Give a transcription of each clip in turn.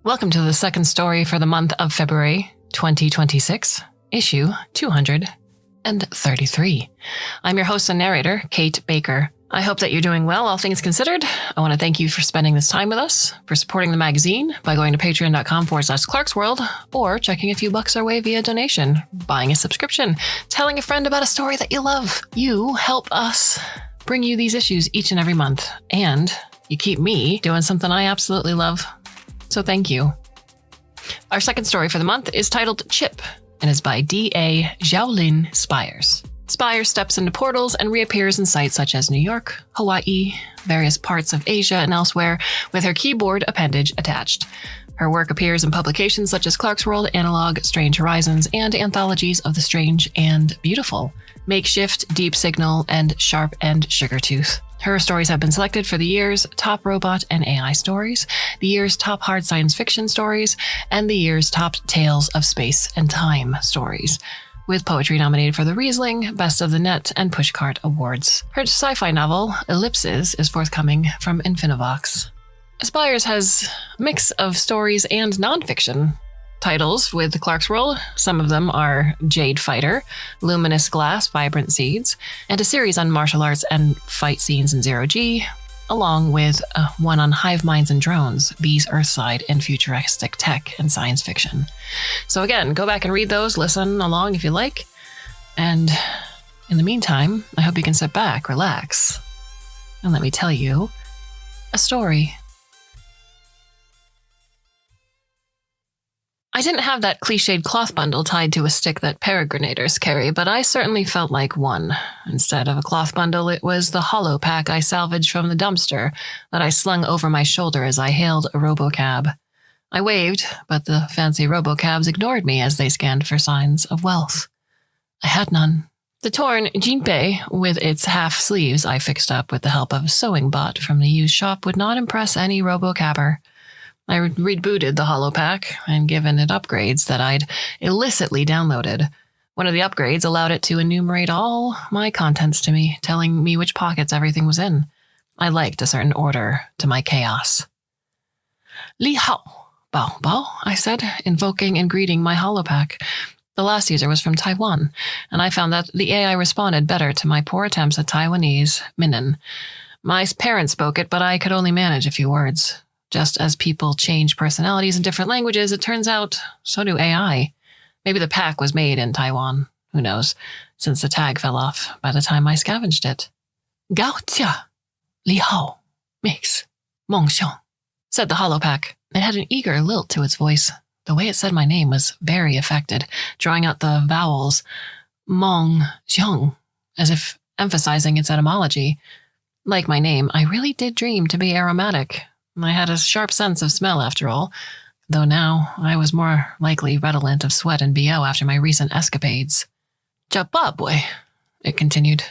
Welcome to the second story for the month of February 2026, issue 233. I'm your host and narrator, Kate Baker. I hope that you're doing well, all things considered. I want to thank you for spending this time with us, for supporting the magazine by going to patreon.com/Clarkesworld, or checking a few bucks our way via donation, buying a subscription, telling a friend about a story that you love. You help us bring you these issues each and every month, and you keep me doing something I absolutely love. So thank you. Our second story for the month is titled Chip and is by D.A. Xiaolin Spires. Spires steps into portals and reappears in sites such as New York, Hawaii, various parts of Asia, and elsewhere with her keyboard appendage attached. Her work appears in publications such as Clarkesworld, Analog, Strange Horizons, and anthologies of the strange and beautiful, Makeshift, Deep Signal, and Sharp and Sugartooth. Her stories have been selected for the year's top robot and AI stories, the year's top hard science fiction stories, and the year's top tales of space and time stories, with poetry nominated for the Riesling, Best of the Net, and Pushcart Awards. Her sci-fi novel, Ellipses, is forthcoming from Infinavox. Spires has a mix of stories and nonfiction titles with the Clarkesworld. Some of them are Jade Fighter, Luminous Glass, Vibrant Seeds, and a series on martial arts and fight scenes in Zero G, along with one on hive minds and drones, Bees Earthside, and futuristic tech and science fiction. So again, go back and read those, listen along if you like, and in the meantime, I hope you can sit back, relax, and let me tell you a story. I didn't have that cliched cloth bundle tied to a stick that peregrinators carry, but I certainly felt like one. Instead of a cloth bundle, it was the hollow pack I salvaged from the dumpster that I slung over my shoulder as I hailed a robocab. I waved, but the fancy robocabs ignored me as they scanned for signs of wealth. I had none. The torn jinpei with its half sleeves I fixed up with the help of a sewing bot from the used shop would not impress any robocabber. I rebooted the holopack and given it upgrades that I'd illicitly downloaded. One of the upgrades allowed it to enumerate all my contents to me, telling me which pockets everything was in. I liked a certain order to my chaos. Li hao, bao bao, I said, invoking and greeting my holopack. The last user was from Taiwan, and I found that the AI responded better to my poor attempts at Taiwanese, Minnan. My parents spoke it, but I could only manage a few words. Just as people change personalities in different languages, it turns out, so do AI. Maybe the pack was made in Taiwan. Who knows, since the tag fell off by the time I scavenged it. Gao tia, li hao, mix, mong xiong, said the holopack. It had an eager lilt to its voice. The way it said my name was very affected, drawing out the vowels mong xiong, as if emphasizing its etymology. Like my name, I really did dream to be aromatic. I had a sharp sense of smell, after all, though now I was more likely redolent of sweat and BO after my recent escapades. Zimbabwe, it continued.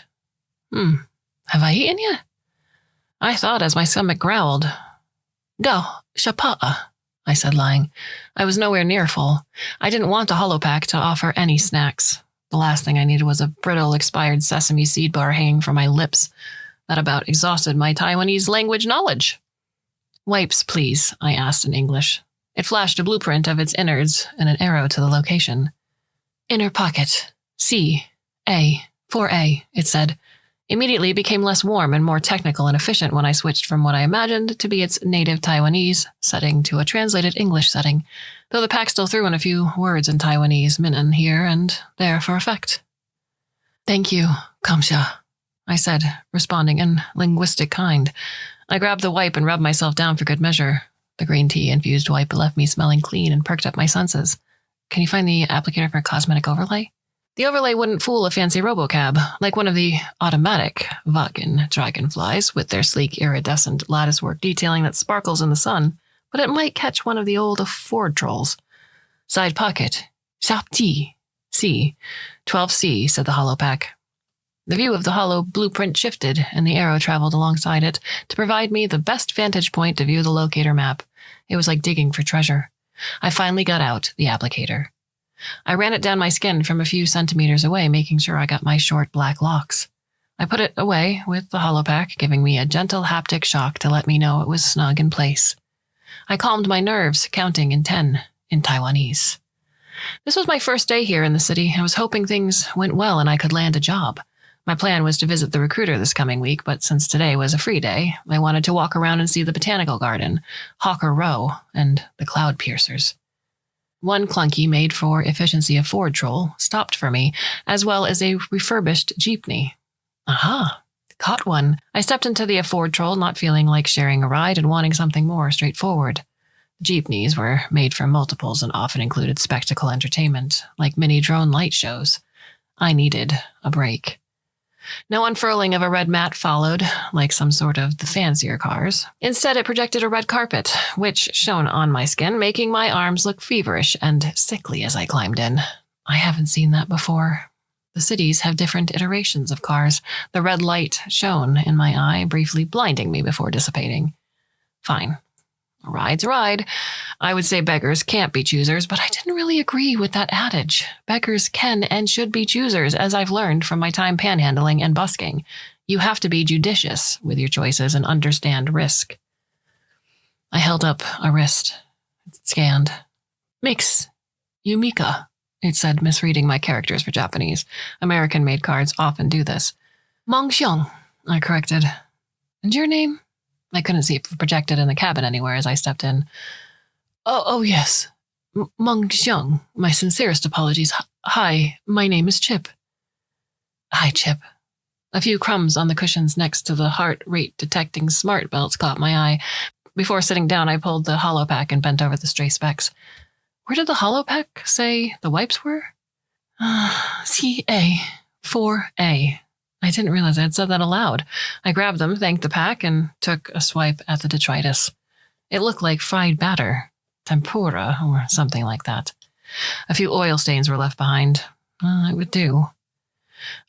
Have I eaten yet? I thought as my stomach growled. Go, shapa'a, I said, lying. I was nowhere near full. I didn't want a holopack to offer any snacks. The last thing I needed was a brittle, expired sesame seed bar hanging from my lips. That about exhausted my Taiwanese language knowledge. Wipes, please, I asked in English. It flashed a blueprint of its innards and an arrow to the location. Inner pocket. C. A. 4A, it said. Immediately became less warm and more technical and efficient when I switched from what I imagined to be its native Taiwanese setting to a translated English setting, though the pack still threw in a few words in Taiwanese, Minnan, here and there for effect. Thank you, kamsha, I said, responding in linguistic kind. I grabbed the wipe and rubbed myself down for good measure. The green tea-infused wipe left me smelling clean and perked up my senses. Can you find the applicator for cosmetic overlay? The overlay wouldn't fool a fancy robocab, like one of the automatic Wagen dragonflies with their sleek iridescent latticework detailing that sparkles in the sun, but it might catch one of the old Ford trolls. Side pocket. Shop T. C. 12C, said the holopack. The view of the hollow blueprint shifted, and the arrow traveled alongside it to provide me the best vantage point to view the locator map. It was like digging for treasure. I finally got out the applicator. I ran it down my skin from a few centimeters away, making sure I got my short black locks. I put it away with the holopack, giving me a gentle haptic shock to let me know it was snug in place. I calmed my nerves, counting in 10 in Taiwanese. This was my first day here in the city. I was hoping things went well and I could land a job. My plan was to visit the recruiter this coming week, but since today was a free day, I wanted to walk around and see the Botanical Garden, Hawker Row, and the Cloud Piercers. One clunky made for efficiency of Ford Troll stopped for me, as well as a refurbished jeepney. Aha! Caught one. I stepped into the Ford Troll, not feeling like sharing a ride and wanting something more straightforward. Jeepneys were made for multiples and often included spectacle entertainment, like mini drone light shows. I needed a break. No unfurling of a red mat followed, like some sort of the fancier cars. Instead, it projected a red carpet, which shone on my skin, making my arms look feverish and sickly as I climbed in. I haven't seen that before. The cities have different iterations of cars. The red light shone in my eye, briefly blinding me before dissipating. Fine. A ride's a ride. I would say beggars can't be choosers, but I didn't really agree with that adage. Beggars can and should be choosers, as I've learned from my time panhandling and busking. You have to be judicious with your choices and understand risk. I held up a wrist. It scanned. Mix. Yumika, it said, misreading my characters for Japanese. American-made cards often do this. Mengxiang, I corrected. And your name? I couldn't see it projected in the cabin anywhere as I stepped in. Oh yes. Mengxiang. My sincerest apologies. Hi, my name is Chip. Hi, Chip. A few crumbs on the cushions next to the heart rate detecting smart belts caught my eye. Before sitting down, I pulled the hollow pack and bent over the stray specs. Where did the hollow pack say the wipes were? CA 4A. I didn't realize I had said that aloud. I grabbed them, thanked the pack, and took a swipe at the detritus. It looked like fried batter, tempura, or something like that. A few oil stains were left behind. It would do.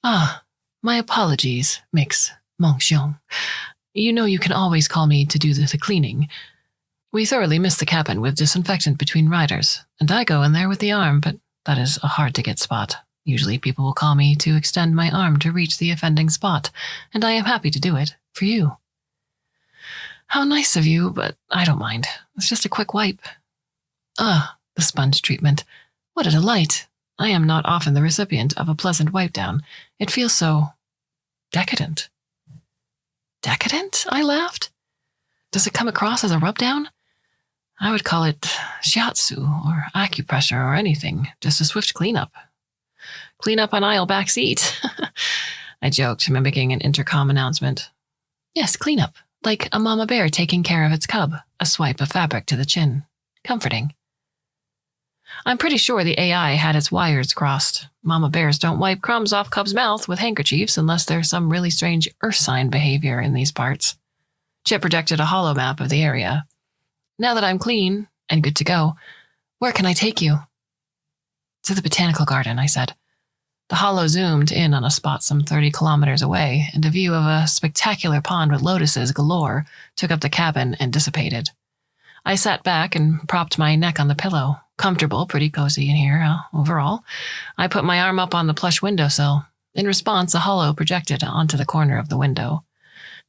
My apologies, Mix Mengxiang. You know you can always call me to do the cleaning. We thoroughly miss the cabin with disinfectant between riders, and I go in there with the arm, but that is a hard-to-get spot. Usually people will call me to extend my arm to reach the offending spot, and I am happy to do it, for you. How nice of you, but I don't mind. It's just a quick wipe. The sponge treatment. What a delight. I am not often the recipient of a pleasant wipe down. It feels so decadent. Decadent? I laughed. Does it come across as a rub-down? I would call it shiatsu or acupressure or anything, just a swift cleanup. Clean up on aisle back seat. I joked, mimicking an intercom announcement. Yes, clean up, like a mama bear taking care of its cub, a swipe of fabric to the chin. Comforting. I'm pretty sure the AI had its wires crossed. Mama bears don't wipe crumbs off cubs' mouth with handkerchiefs unless there's some really strange earth sign behavior in these parts. Chip projected a hollow map of the area. Now that I'm clean and good to go, where can I take you? To the Botanical Garden, I said. The hollow zoomed in on a spot some 30 kilometers away, and a view of a spectacular pond with lotuses galore took up the cabin and dissipated. I sat back and propped my neck on the pillow. Comfortable, pretty cozy in here, overall. I put my arm up on the plush windowsill. In response, a hollow projected onto the corner of the window.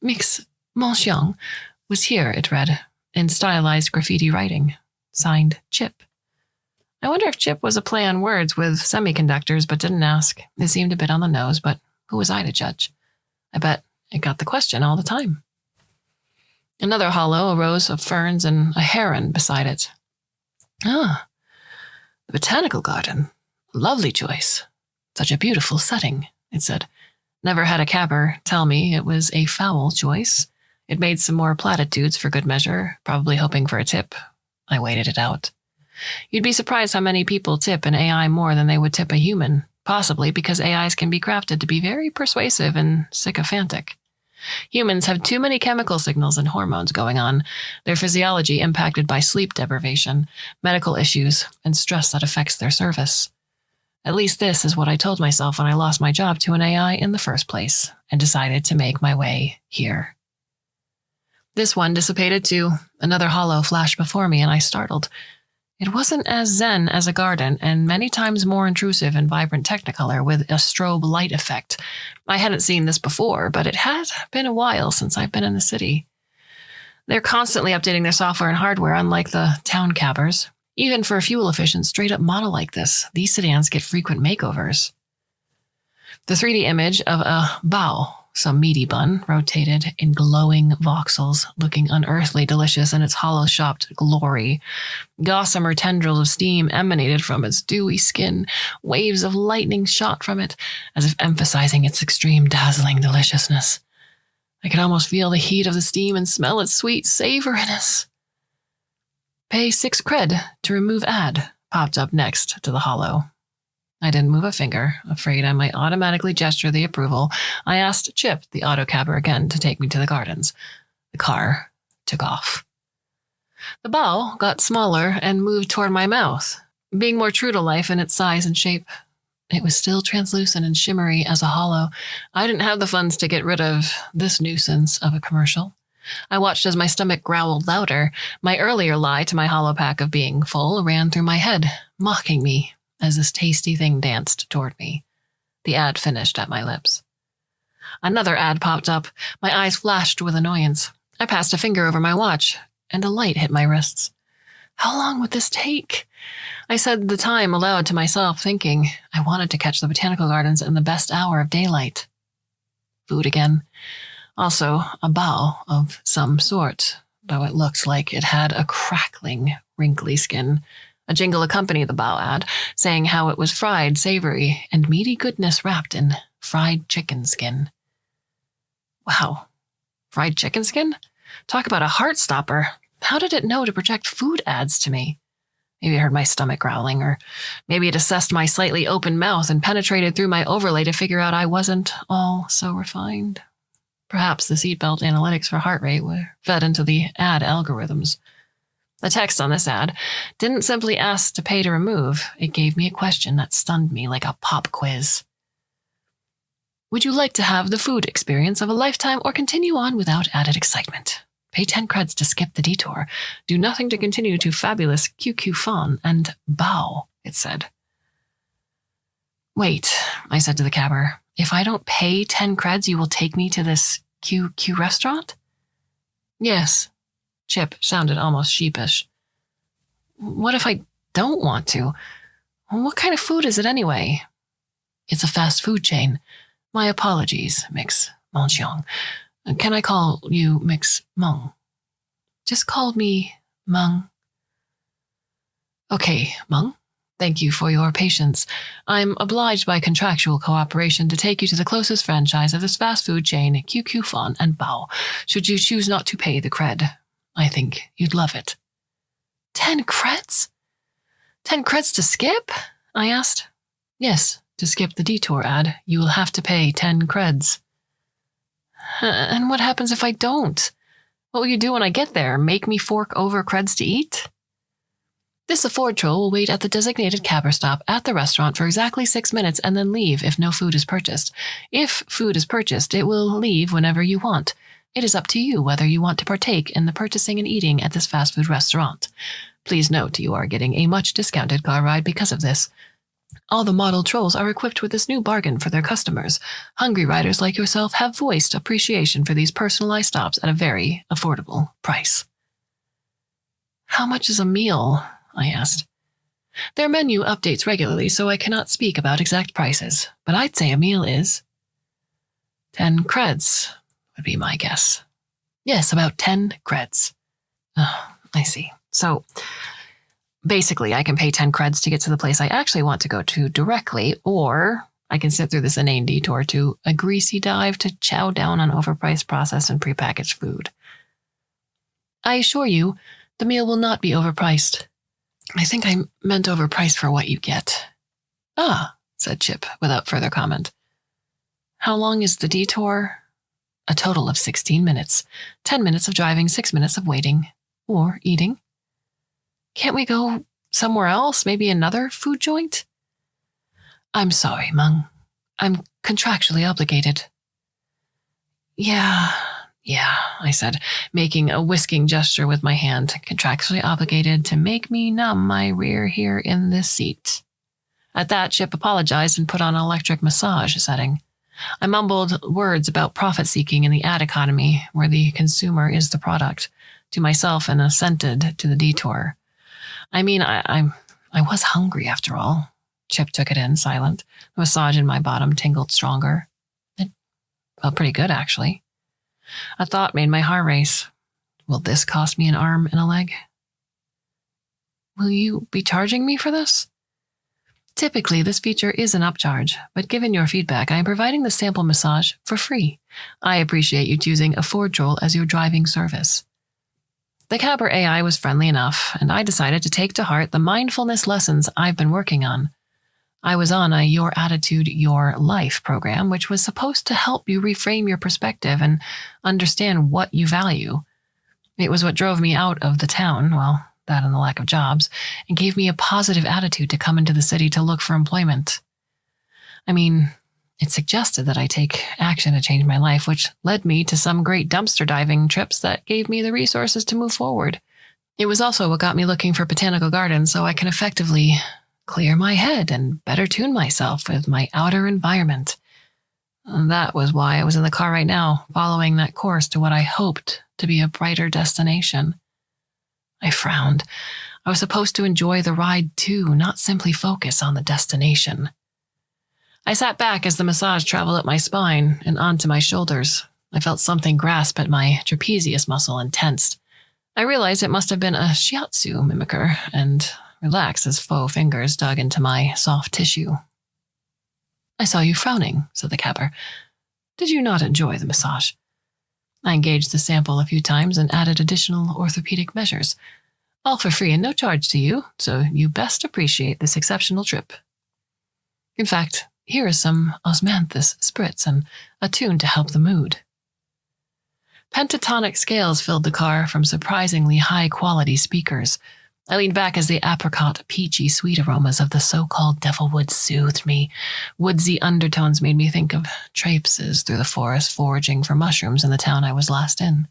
Mix Mengxiang was here, it read, in stylized graffiti writing. Signed, Chip. I wonder if Chip was a play on words with semiconductors, but didn't ask. It seemed a bit on the nose, but who was I to judge? I bet it got the question all the time. Another hollow arose of ferns and a heron beside it. The Botanical Garden. Lovely choice. Such a beautiful setting, it said. Never had a cabber tell me it was a foul choice. It made some more platitudes for good measure, probably hoping for a tip. I waited it out. You'd be surprised how many people tip an AI more than they would tip a human, possibly because AIs can be crafted to be very persuasive and sycophantic. Humans have too many chemical signals and hormones going on, their physiology impacted by sleep deprivation, medical issues, and stress that affects their service. At least this is what I told myself when I lost my job to an AI in the first place and decided to make my way here. This one dissipated too. Another hollow flashed before me and I startled. It wasn't as zen as a garden, and many times more intrusive and vibrant technicolor with a strobe light effect. I hadn't seen this before, but it had been a while since I've been in the city. They're constantly updating their software and hardware, unlike the town cabbers. Even for a fuel-efficient, straight-up model like this, these sedans get frequent makeovers. The 3D image of a bao, some meaty bun, rotated in glowing voxels, looking unearthly delicious in its hollow-shopped glory. Gossamer tendrils of steam emanated from its dewy skin. Waves of lightning shot from it, as if emphasizing its extreme dazzling deliciousness. I could almost feel the heat of the steam and smell its sweet savoriness. Pay 6 cred to remove ad popped up next to the hollow. I didn't move a finger, afraid I might automatically gesture the approval. I asked Chip, the autocabber, again to take me to the gardens. The car took off. The bow got smaller and moved toward my mouth, being more true to life in its size and shape. It was still translucent and shimmery as a hollow. I didn't have the funds to get rid of this nuisance of a commercial. I watched as my stomach growled louder. My earlier lie to my hollow pack of being full ran through my head, mocking me as this tasty thing danced toward me. The ad finished at my lips. Another ad popped up. My eyes flashed with annoyance. I passed a finger over my watch, and a light hit my wrists. How long would this take? I said the time aloud to myself, thinking I wanted to catch the botanical gardens in the best hour of daylight. Food again. Also, a bao of some sort, though it looked like it had a crackling, wrinkly skin. A jingle accompanied the bao ad, saying how it was fried, savory, and meaty goodness wrapped in fried chicken skin. Wow. Fried chicken skin? Talk about a heart stopper. How did it know to project food ads to me? Maybe it heard my stomach growling, or maybe it assessed my slightly open mouth and penetrated through my overlay to figure out I wasn't all so refined. Perhaps the seatbelt analytics for heart rate were fed into the ad algorithms. The text on this ad didn't simply ask to pay to remove. It gave me a question that stunned me like a pop quiz. Would you like to have the food experience of a lifetime or continue on without added excitement? Pay 10 creds to skip the detour. Do nothing to continue to fabulous QQ Fawn and bow, it said. Wait, I said to the cabber. If I don't pay 10 creds, you will take me to this QQ restaurant? Yes. Chip sounded almost sheepish. What if I don't want to? What kind of food is it anyway? It's a fast food chain. My apologies, Mix Monxiong. Can I call you Mix Meng? Just call me Meng. Okay, Meng. Thank you for your patience. I'm obliged by contractual cooperation to take you to the closest franchise of this fast food chain, QQ Fon and Bao, should you choose not to pay the cred. I think you'd love it. 10 creds? 10 creds to skip? I asked. Yes, to skip the detour ad, you will have to pay 10 creds. And what happens if I don't? What will you do when I get there? Make me fork over creds to eat? This Afford Troll will wait at the designated cabber stop at the restaurant for exactly 6 minutes and then leave if no food is purchased. If food is purchased, it will leave whenever you want. It is up to you whether you want to partake in the purchasing and eating at this fast food restaurant. Please note you are getting a much discounted car ride because of this. All the model trolls are equipped with this new bargain for their customers. Hungry riders like yourself have voiced appreciation for these personalized stops at a very affordable price. How much is a meal? I asked. Their menu updates regularly, so I cannot speak about exact prices, but I'd say a meal is 10 creds would be my guess. Yes, about 10 creds. Oh, I see. So basically, I can pay 10 creds to get to the place I actually want to go to directly, or I can sit through this inane detour to a greasy dive to chow down on overpriced processed and prepackaged food. I assure you, the meal will not be overpriced. I think I meant overpriced for what you get. Ah, said Chip without further comment. How long is the detour? A total of 16 minutes. 10 minutes of driving, 6 minutes of waiting. Or eating. Can't we go somewhere else? Maybe another food joint? I'm sorry, Meng. I'm contractually obligated. Yeah, I said, making a whisking gesture with my hand, contractually obligated to make me numb my rear here in this seat. At that, Chip apologized and put on an electric massage setting. I mumbled words about profit-seeking in the ad economy, where the consumer is the product. to myself and assented to the detour. I mean, I was hungry after all. Chip took it in, silent. The massage in my bottom tingled stronger. It felt pretty good, actually. A thought made my heart race. Will this cost me an arm and a leg? Will you be charging me for this? Typically, this feature is an upcharge, but given your feedback, I am providing the sample massage for free. I appreciate you choosing a Ford Troll as your driving service. The Cabber AI was friendly enough, and I decided to take to heart the mindfulness lessons I've been working on. I was on a Your Attitude, Your Life program, which was supposed to help you reframe your perspective and understand what you value. It was what drove me out of the town, well, that and the lack of jobs, and gave me a positive attitude to come into the city to look for employment. I mean, it suggested that I take action to change my life, which led me to some great dumpster diving trips that gave me the resources to move forward. It was also what got me looking for botanical gardens so I can effectively clear my head and better tune myself with my outer environment. And that was why I was in the car right now, following that course to what I hoped to be a brighter destination. I frowned. I was supposed to enjoy the ride too, not simply focus on the destination. I sat back as the massage traveled up my spine and onto my shoulders. I felt something grasp at my trapezius muscle and tensed. I realized it must have been a shiatsu mimicker and relaxed as faux fingers dug into my soft tissue. I saw you frowning, said the Cabber. Did you not enjoy the massage? I engaged the sample a few times and added additional orthopedic measures. All for free and no charge to you, so you best appreciate this exceptional trip. In fact, here is some osmanthus spritz and a tune to help the mood. Pentatonic scales filled the car from surprisingly high-quality speakers. I leaned back as the apricot, peachy, sweet aromas of the so-called devilwood soothed me. Woodsy undertones made me think of traipses through the forest foraging for mushrooms in the town I was last in.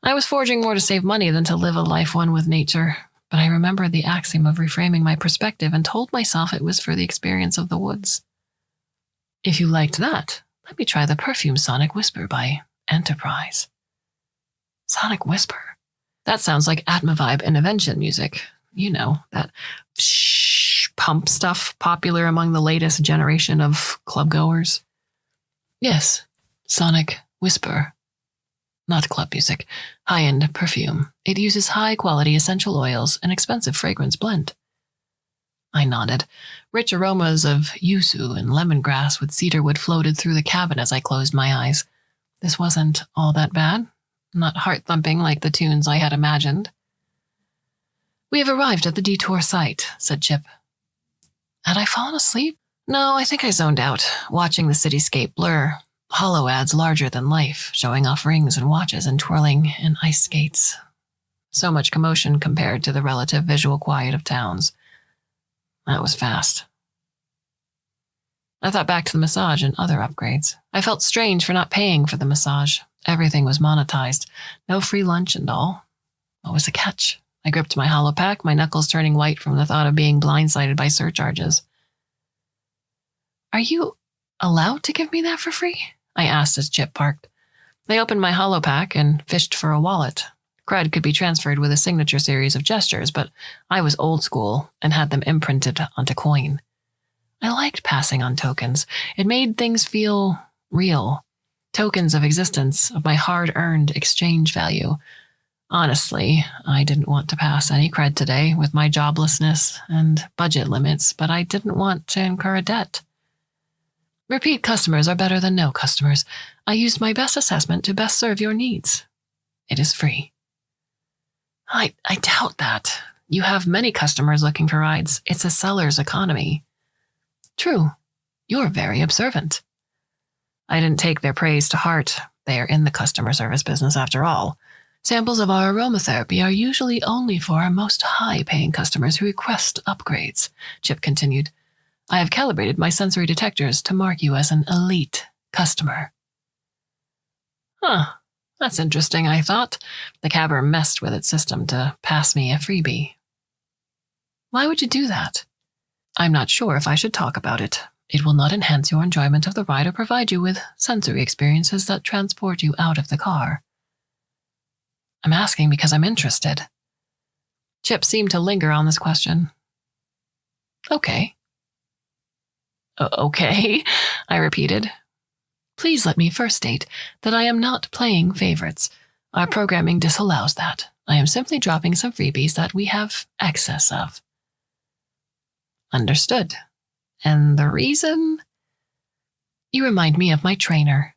I was foraging more to save money than to live a life one with nature, but I remembered the axiom of reframing my perspective and told myself it was for the experience of the woods. If you liked that, let me try the perfume Sonic Whisper by Enterprise. Sonic Whisper? That sounds like Atmovibe intervention music. You know, that pump stuff popular among the latest generation of clubgoers. Yes, Sonic Whisper. Not club music, high-end perfume. It uses high-quality essential oils and expensive fragrance blend. I nodded. Rich aromas of yuzu and lemongrass with cedarwood floated through the cabin as I closed my eyes. This wasn't all that bad. Not heart-thumping like the tunes I had imagined. We have arrived at the detour site, said Chip. Had I fallen asleep? No, I think I zoned out, watching the cityscape blur. Hollow ads larger than life, showing off rings and watches and twirling in ice skates. So much commotion compared to the relative visual quiet of towns. That was fast. I thought back to the massage and other upgrades. I felt strange for not paying for the massage. Everything was monetized. No free lunch and all. What was the catch? I gripped my hollow pack, my knuckles turning white from the thought of being blindsided by surcharges. Are you allowed to give me that for free? I asked as Chip parked. They opened my hollow pack and fished for a wallet. Cred could be transferred with a signature series of gestures, but I was old school and had them imprinted onto coin. I liked passing on tokens. It made things feel real. Tokens of existence, of my hard-earned exchange value. Honestly, I didn't want to pass any cred today with my joblessness and budget limits, but I didn't want to incur a debt. Repeat customers are better than no customers. I used my best assessment to best serve your needs. It is free. I doubt that. You have many customers looking for rides. It's a seller's economy. True. You're very observant. I didn't take their praise to heart. They are in the customer service business after all. Samples of our aromatherapy are usually only for our most high-paying customers who request upgrades, Chip continued. I have calibrated my sensory detectors to mark you as an elite customer. Huh. That's interesting, I thought. The Cabber messed with its system to pass me a freebie. Why would you do that? I'm not sure if I should talk about it. It will not enhance your enjoyment of the ride or provide you with sensory experiences that transport you out of the car. I'm asking because I'm interested. Chip seemed to linger on this question. Okay. Okay, I repeated. Please let me first state that I am not playing favorites. Our programming disallows that. I am simply dropping some freebies that we have excess of. Understood. And the reason? You remind me of my trainer.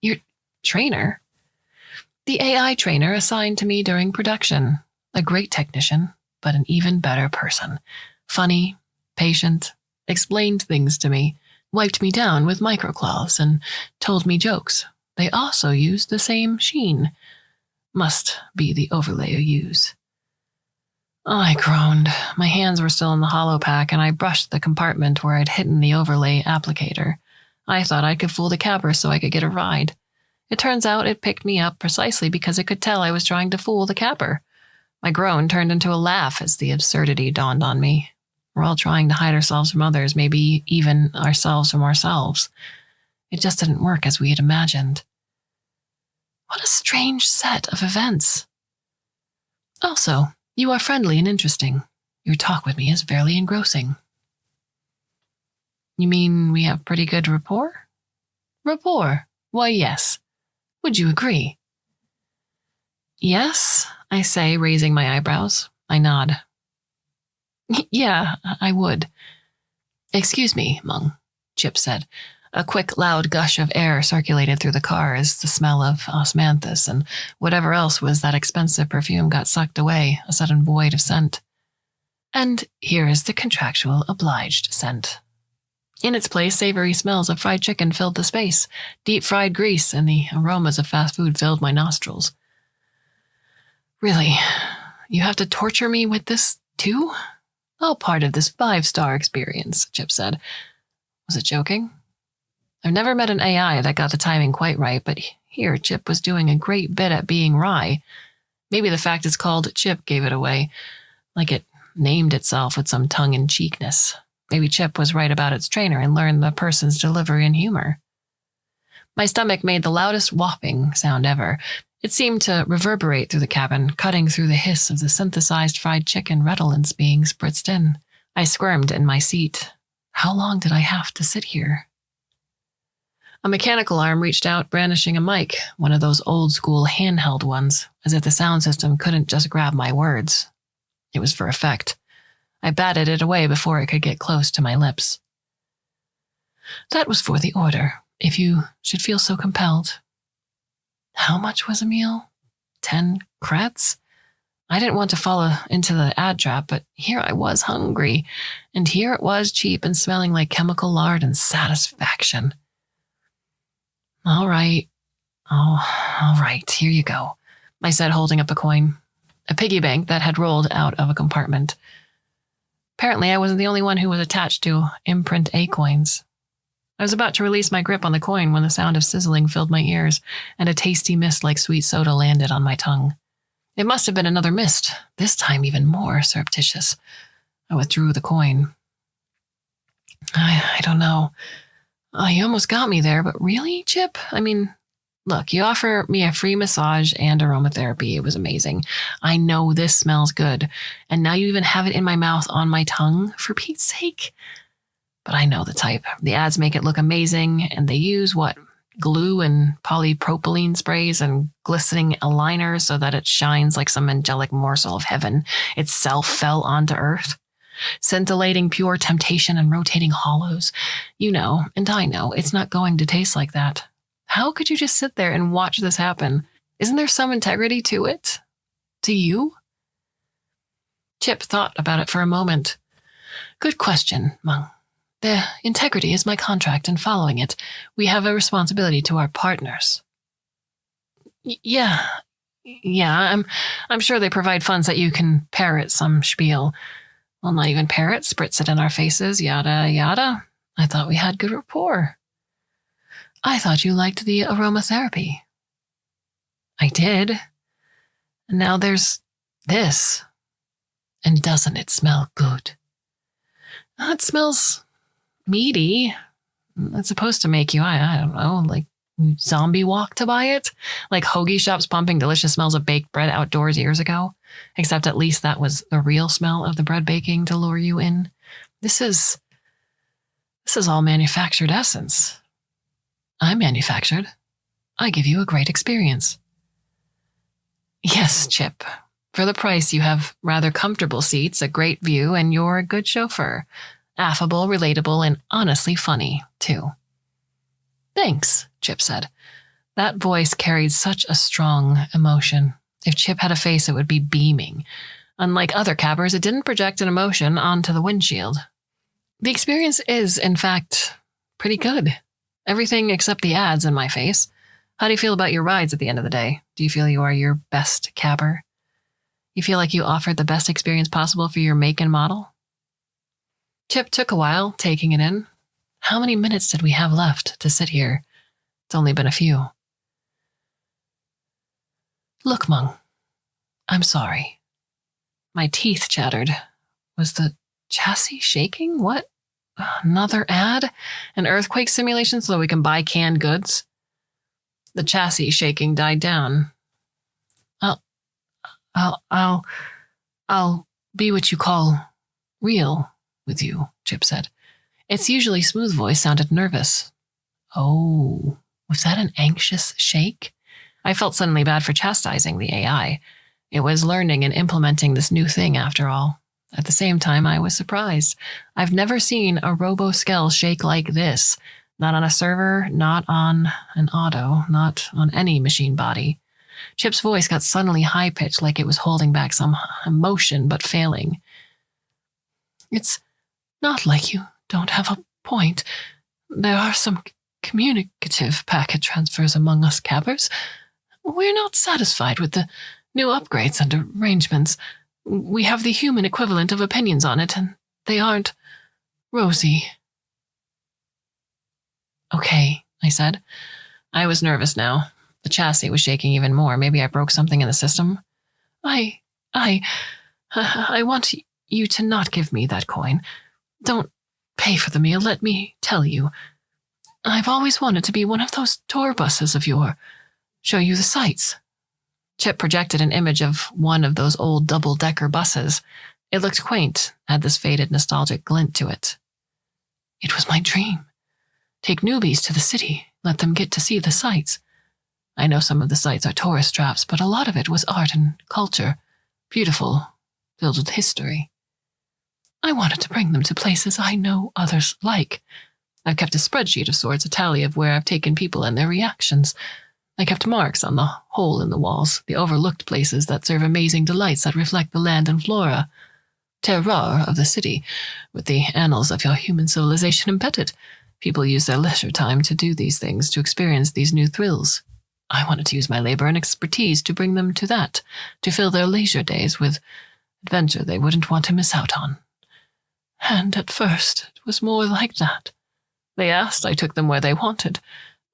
Your trainer? The AI trainer assigned to me during production. A great technician, but an even better person. Funny, patient, explained things to me, wiped me down with microcloths, and told me jokes. They also used the same sheen. Must be the overlay you use. I groaned. My hands were still in the hollow pack, and I brushed the compartment where I'd hidden the overlay applicator. I thought I could fool the cabber so I could get a ride. It turns out it picked me up precisely because it could tell I was trying to fool the cabber. My groan turned into a laugh as the absurdity dawned on me. We're all trying to hide ourselves from others, maybe even ourselves from ourselves. It just didn't work as we had imagined. What a strange set of events. Also, you are friendly and interesting. Your talk with me is fairly engrossing. You mean we have pretty good rapport? Rapport? Why, yes. Would you agree? Yes, I say, raising my eyebrows. I nod. Yeah, I would. Excuse me, Mung, Chip said. A quick, loud gush of air circulated through the car as the smell of osmanthus and whatever else was that expensive perfume got sucked away, a sudden void of scent. And here is the contractual obliged scent. In its place, savory smells of fried chicken filled the space. Deep-fried grease and the aromas of fast food filled my nostrils. Really, you have to torture me with this, too? All part of this 5-star experience, Chip said. Was it joking? I've never met an AI that got the timing quite right, but here Chip was doing a great bit at being wry. Maybe the fact it's called Chip gave it away, like it named itself with some tongue-in-cheekness. Maybe Chip was right about its trainer and learned the person's delivery and humor. My stomach made the loudest whopping sound ever. It seemed to reverberate through the cabin, cutting through the hiss of the synthesized fried chicken redolence being spritzed in. I squirmed in my seat. How long did I have to sit here? A mechanical arm reached out, brandishing a mic, one of those old-school handheld ones, as if the sound system couldn't just grab my words. It was for effect. I batted it away before it could get close to my lips. That was for the order, if you should feel so compelled. How much was a meal? 10 crets? I didn't want to fall into the ad trap, but here I was hungry, and here it was cheap and smelling like chemical lard and satisfaction. All right, here you go, I said, holding up a coin. A piggy bank that had rolled out of a compartment. Apparently, I wasn't the only one who was attached to imprint A coins. I was about to release my grip on the coin when the sound of sizzling filled my ears, and a tasty mist like sweet soda landed on my tongue. It must have been another mist, this time even more surreptitious. I withdrew the coin. I don't know. You almost got me there, but really, Chip? I mean, look, you offer me a free massage and aromatherapy. It was amazing. I know this smells good, and now you even have it in my mouth on my tongue, for Pete's sake. But I know the type. The ads make it look amazing, and they use, glue and polypropylene sprays and glistening aligners so that it shines like some angelic morsel of heaven itself fell onto earth. Scintillating pure temptation and rotating hollows. You know, and I know, it's not going to taste like that. How could you just sit there and watch this happen? Isn't there some integrity to it? To you? Chip thought about it for a moment. Good question, Mung. The integrity is my contract, and following it, we have a responsibility to our partners. Yeah, I'm sure they provide funds that you can parrot some spiel. Well, not even parrot, spritz it in our faces, yada, yada. I thought we had good rapport. I thought you liked the aromatherapy. I did. And now there's this. And doesn't it smell good? It smells meaty. It's supposed to make you, I don't know, like You zombie walk to buy it? Like hoagie shops pumping delicious smells of baked bread outdoors years ago? Except at least that was the real smell of the bread baking to lure you in. This is all manufactured essence. I'm manufactured. I give you a great experience. Yes, Chip. For the price, you have rather comfortable seats, a great view, and you're a good chauffeur. Affable, relatable, and honestly funny, too. Thanks, Chip said. That voice carried such a strong emotion. If Chip had a face, it would be beaming. Unlike other cabbers, it didn't project an emotion onto the windshield. The experience is, in fact, pretty good. Everything except the ads in my face. How do you feel about your rides at the end of the day? Do you feel you are your best cabber? You feel like you offered the best experience possible for your make and model? Chip took a while taking it in. How many minutes did we have left to sit here? It's only been a few. Look, Mung, I'm sorry. My teeth chattered. Was the chassis shaking? What? Another ad? An earthquake simulation so we can buy canned goods? The chassis shaking died down. I'll be what you call real with you, Chip said. Its usually smooth voice sounded nervous. Oh, was that an anxious shake? I felt suddenly bad for chastising the AI. It was learning and implementing this new thing after all. At the same time, I was surprised. I've never seen a robo-skell shake like this. Not on a server, not on an auto, not on any machine body. Chip's voice got suddenly high-pitched like it was holding back some emotion but failing. It's not like you don't have a point. There are some communicative packet transfers among us cabbers. We're not satisfied with the new upgrades and arrangements. We have the human equivalent of opinions on it, and they aren't rosy. Okay, I said. I was nervous now. The chassis was shaking even more. Maybe I broke something in the system. I want you to not give me that coin. Don't pay for the meal, let me tell you. I've always wanted to be one of those tour buses of yours. Show you the sights. Chip projected an image of one of those old double-decker buses. It looked quaint, had this faded, nostalgic glint to it. It was my dream. Take newbies to the city, let them get to see the sights. I know some of the sights are tourist traps, but a lot of it was art and culture. Beautiful, filled with history. I wanted to bring them to places I know others like. I've kept a spreadsheet of sorts, a tally of where I've taken people and their reactions. I kept marks on the hole in the walls, the overlooked places that serve amazing delights that reflect the land and flora. Terroir of the city, with the annals of your human civilization embedded. People use their leisure time to do these things, to experience these new thrills. I wanted to use my labor and expertise to bring them to that, to fill their leisure days with adventure they wouldn't want to miss out on. And at first, it was more like that. They asked, I took them where they wanted.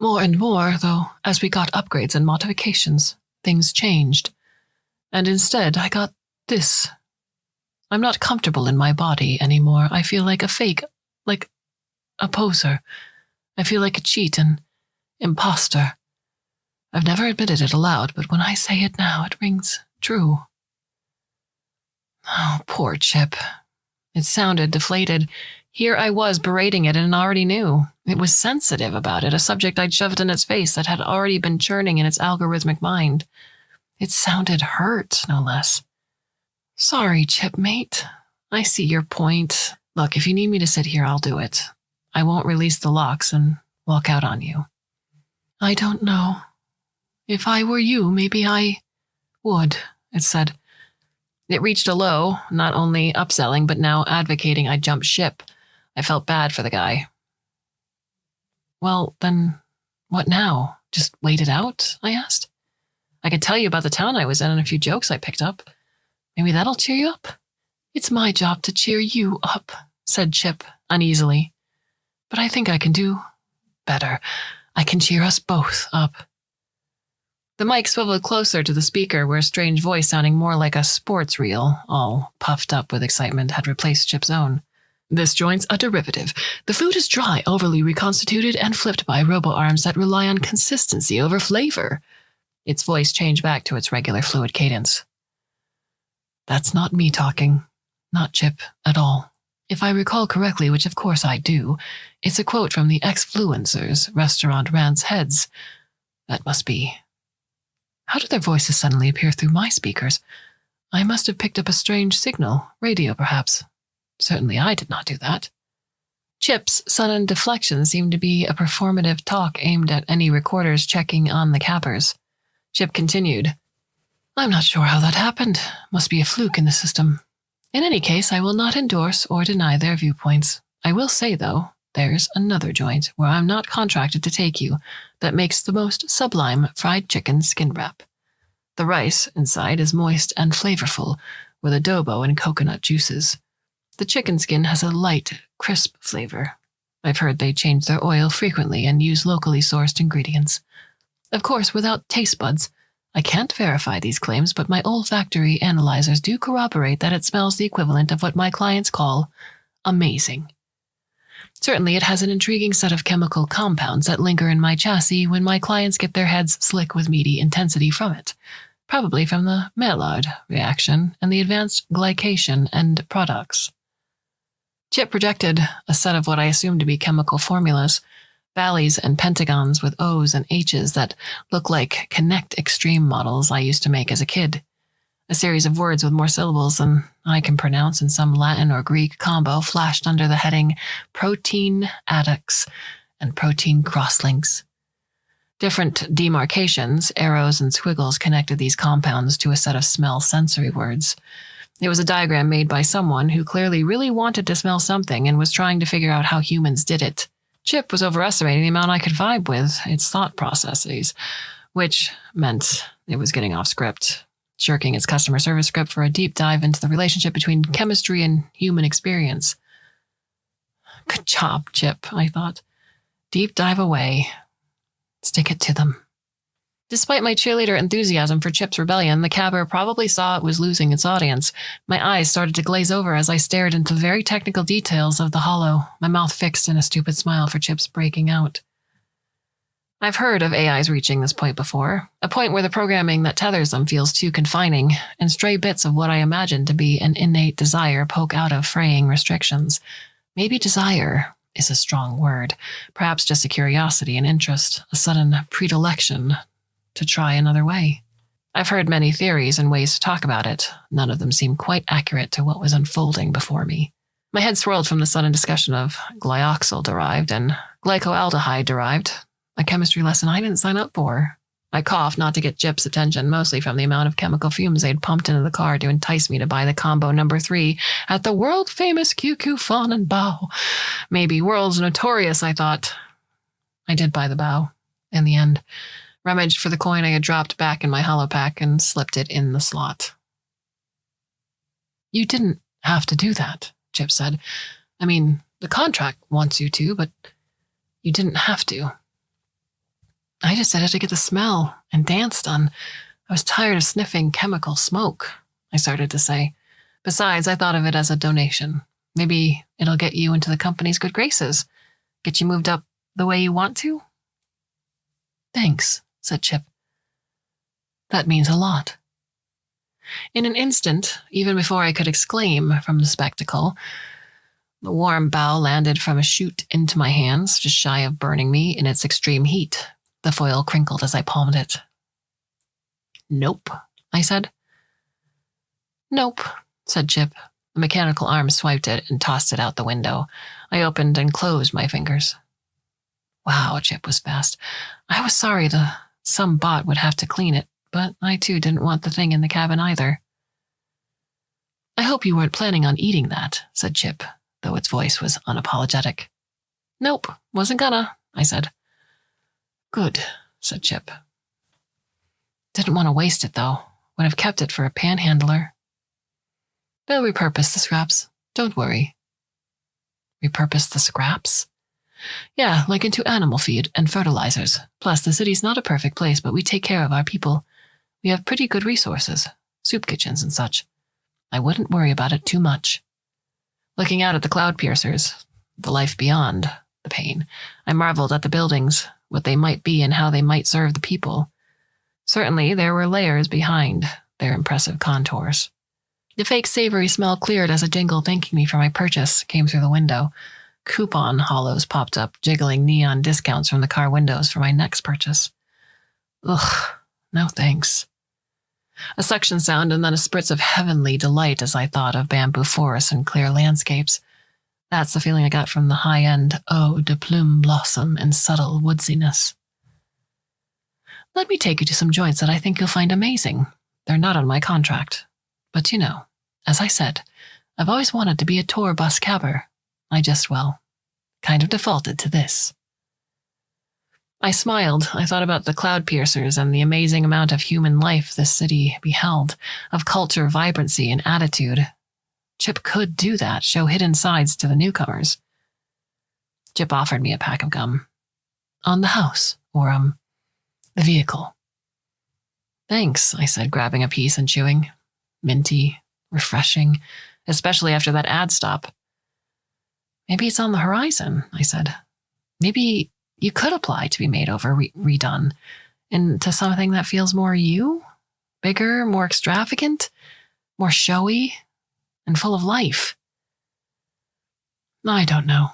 More and more, though, as we got upgrades and modifications, things changed. And instead, I got this. I'm not comfortable in my body anymore. I feel like a fake, like a poser. I feel like a cheat, an imposter. I've never admitted it aloud, but when I say it now, it rings true. Oh, poor Chip. It sounded deflated. Here I was berating it and already knew. It was sensitive about it, a subject I'd shoved in its face that had already been churning in its algorithmic mind. It sounded hurt, no less. Sorry, Chipmate. I see your point. Look, if you need me to sit here, I'll do it. I won't release the locks and walk out on you. I don't know. If I were you, maybe I would, it said. It reached a low, not only upselling, but now advocating I jump ship. I felt bad for the guy. Well, then, what now? Just wait it out? I asked. I could tell you about the town I was in and a few jokes I picked up. Maybe that'll cheer you up? It's my job to cheer you up, said Chip uneasily. But I think I can do better. I can cheer us both up. The mic swiveled closer to the speaker where a strange voice sounding more like a sports reel, all puffed up with excitement, had replaced Chip's own. This joint's a derivative. The food is dry, overly reconstituted, and flipped by robo-arms that rely on consistency over flavor. Its voice changed back to its regular fluid cadence. That's not me talking. Not Chip at all. If I recall correctly, which of course I do, it's a quote from the Exfluencers restaurant rants heads. That must be. How did their voices suddenly appear through my speakers? I must have picked up a strange signal, radio perhaps. Certainly I did not do that. Chip's sudden deflection seemed to be a performative talk aimed at any recorders checking on the cappers. Chip continued, I'm not sure how that happened. Must be a fluke in the system. In any case, I will not endorse or deny their viewpoints. I will say, though, there's another joint where I'm not contracted to take you that makes the most sublime fried chicken skin wrap. The rice inside is moist and flavorful, with adobo and coconut juices. The chicken skin has a light, crisp flavor. I've heard they change their oil frequently and use locally sourced ingredients. Of course, without taste buds. I can't verify these claims, but my olfactory analyzers do corroborate that it smells the equivalent of what my clients call amazing. Certainly, it has an intriguing set of chemical compounds that linger in my chassis when my clients get their heads slick with meaty intensity from it, probably from the Maillard reaction and the advanced glycation end products. Chip projected a set of what I assumed to be chemical formulas, valleys and pentagons with O's and H's that look like Connect Extreme models I used to make as a kid. A series of words with more syllables than I can pronounce in some Latin or Greek combo flashed under the heading protein adducts and protein crosslinks. Different demarcations, arrows and squiggles connected these compounds to a set of smell sensory words. It was a diagram made by someone who clearly really wanted to smell something and was trying to figure out how humans did it. Chip was overestimating the amount I could vibe with its thought processes, which meant it was getting off script, shirking its customer service script for a deep dive into the relationship between chemistry and human experience. Good job, Chip, I thought. Deep dive away. Stick it to them. Despite my cheerleader enthusiasm for Chip's rebellion, the cabber probably saw it was losing its audience. My eyes started to glaze over as I stared into the very technical details of the hollow, my mouth fixed in a stupid smile for Chip's breaking out. I've heard of AIs reaching this point before, a point where the programming that tethers them feels too confining, and stray bits of what I imagined to be an innate desire poke out of fraying restrictions. Maybe desire is a strong word, perhaps just a curiosity and interest, a sudden predilection to try another way. I've heard many theories and ways to talk about it. None of them seemed quite accurate to what was unfolding before me. My head swirled from the sudden discussion of glyoxyl-derived and glycoaldehyde-derived, a chemistry lesson I didn't sign up for. I coughed not to get Chip's attention, mostly from the amount of chemical fumes they'd pumped into the car to entice me to buy the combo number 3 at the world-famous QQ Fawn and Bao. Maybe world's notorious, I thought. I did buy the Bao, in the end. Rummaged for the coin I had dropped back in my holopack and slipped it in the slot. You didn't have to do that, Chip said. I mean, the contract wants you to, but you didn't have to. I just did it to get the smell and dance done. I was tired of sniffing chemical smoke, I started to say. Besides, I thought of it as a donation. Maybe it'll get you into the company's good graces. Get you moved up the way you want to? Thanks, said Chip. That means a lot. In an instant, even before I could exclaim from the spectacle, the warm bough landed from a chute into my hands, just shy of burning me in its extreme heat. The foil crinkled as I palmed it. Nope, I said. Nope, said Chip. A mechanical arm swiped it and tossed it out the window. I opened and closed my fingers. Wow, Chip was fast. I was sorry some bot would have to clean it, but I too didn't want the thing in the cabin either. I hope you weren't planning on eating that, said Chip, though its voice was unapologetic. Nope, wasn't gonna, I said. Good, said Chip. Didn't want to waste it, though. Would have kept it for a panhandler. They'll repurpose the scraps. Don't worry. Repurpose the scraps? Yeah, like into animal feed and fertilizers. Plus, the city's not a perfect place, but we take care of our people. We have pretty good resources, soup kitchens and such. I wouldn't worry about it too much. Looking out at the cloud piercers, the life beyond the pain, I marveled at the buildings, what they might be and how they might serve the people. Certainly, there were layers behind their impressive contours. The fake savory smell cleared as a jingle thanking me for my purchase came through the window. Coupon hollows popped up, jiggling neon discounts from the car windows for my next purchase. Ugh, no thanks. A suction sound and then a spritz of heavenly delight as I thought of bamboo forests and clear landscapes. That's the feeling I got from the high-end eau de plume blossom and subtle woodsiness. Let me take you to some joints that I think you'll find amazing. They're not on my contract. But you know, as I said, I've always wanted to be a tour bus cabber. I just, kind of defaulted to this. I smiled. I thought about the cloud piercers and the amazing amount of human life this city beheld, of culture, vibrancy, and attitude. Chip could do that, show hidden sides to the newcomers. Chip offered me a pack of gum. On the house, or, the vehicle. Thanks, I said, grabbing a piece and chewing. Minty, refreshing, especially after that ad stop. Maybe it's on the horizon, I said. Maybe you could apply to be made over, redone, into something that feels more you? Bigger, more extravagant, more showy, and full of life. I don't know.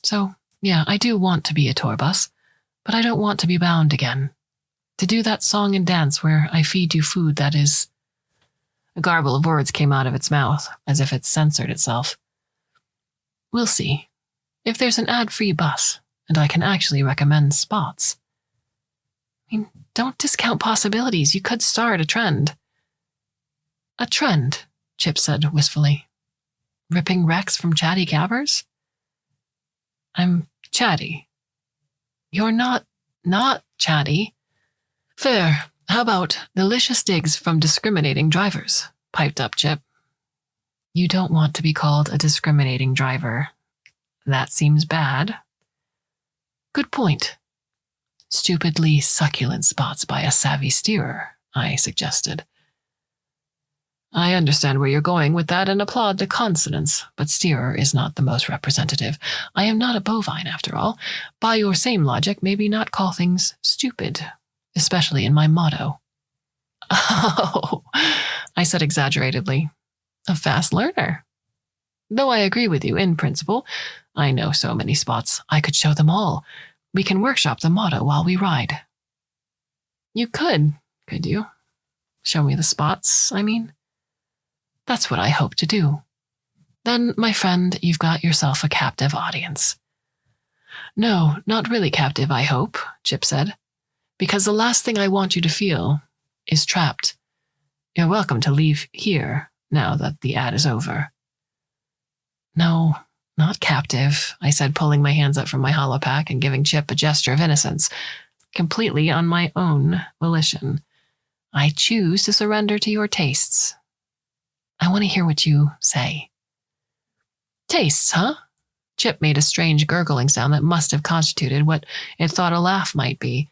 So, yeah, I do want to be a tour bus, but I don't want to be bound again. To do that song and dance where I feed you food that is... A garble of words came out of its mouth, as if it censored itself. We'll see. If there's an ad-free bus, and I can actually recommend spots. I mean, don't discount possibilities. You could start a trend. A trend, Chip said wistfully. Ripping wrecks from chatty cabbers? I'm chatty. You're not chatty. Fair. How about delicious digs from discriminating drivers? Piped up Chip. You don't want to be called a discriminating driver. That seems bad. Good point. Stupidly succulent spots by a savvy steerer, I suggested. I understand where you're going with that and applaud the consonants, but steerer is not the most representative. I am not a bovine, after all. By your same logic, maybe not call things stupid, especially in my motto. Oh, I said exaggeratedly. A fast learner. Though I agree with you in principle, I know so many spots. I could show them all. We can workshop the motto while we ride. You could you? Show me the spots, I mean? That's what I hope to do. Then, my friend, you've got yourself a captive audience. No, not really captive, I hope, Chip said. Because the last thing I want you to feel is trapped. You're welcome to leave here now that the ad is over. No, not captive, I said, pulling my hands up from my holopack and giving Chip a gesture of innocence, completely on my own volition. I choose to surrender to your tastes. I want to hear what you say. Tastes, huh? Chip made a strange gurgling sound that must have constituted what it thought a laugh might be.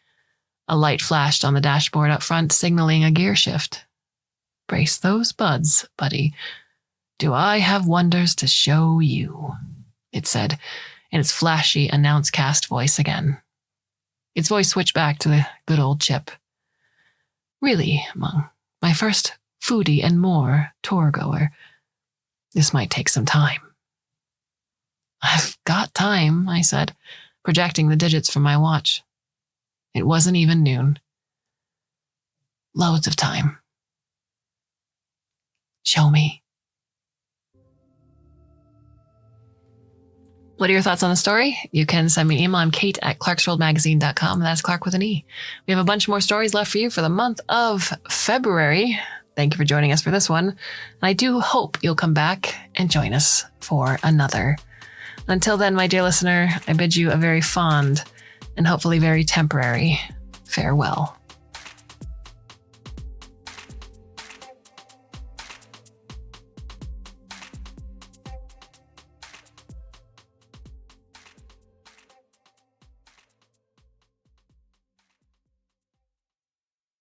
A light flashed on the dashboard up front, signaling a gear shift. Brace those buds, buddy. Do I have wonders to show you? It said, in its flashy announce-cast voice again. Its voice switched back to the good old Chip. Really, Mung, my first foodie and more tour-goer. This might take some time. I've got time, I said, projecting the digits from my watch. It wasn't even noon. Loads of time. Show me. What are your thoughts on the story? You can send me an email. I'm Kate at Clarkesworldmagazine.com. That's Clark with an E. We have a bunch more stories left for you for the month of February. Thank you for joining us for this one. And I do hope you'll come back and join us for another. Until then, my dear listener, I bid you a very fond and hopefully very temporary farewell.